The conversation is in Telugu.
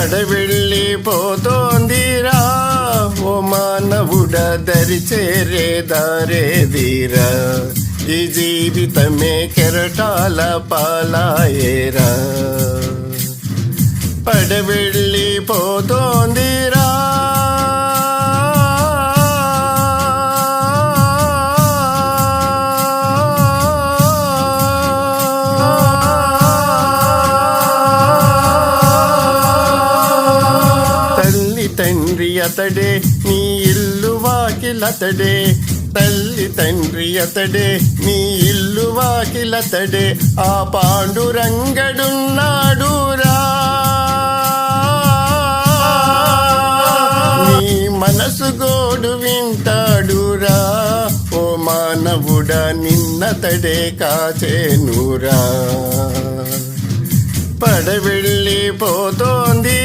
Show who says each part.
Speaker 1: పడవెళ్ళిపోతోందిరా ఓ మానవుడ దరి చేరే దారేదిరా ఈ జీవితమే కెరటాల పాలాయేరా పడవెళ్ళిపోతోందిరా తండ్రి అతడే నీ ఇల్లు వాకిలతడే తల్లి తండ్రి అతడే నీ ఇల్లు వాకిలతడే ఆ పాండురంగడున్నాడురా నీ మనసు గోడు వింటాడురా ఓ మానవుడా నిన్నతడే కాచేనురా పడవెళ్ళిపోతోంది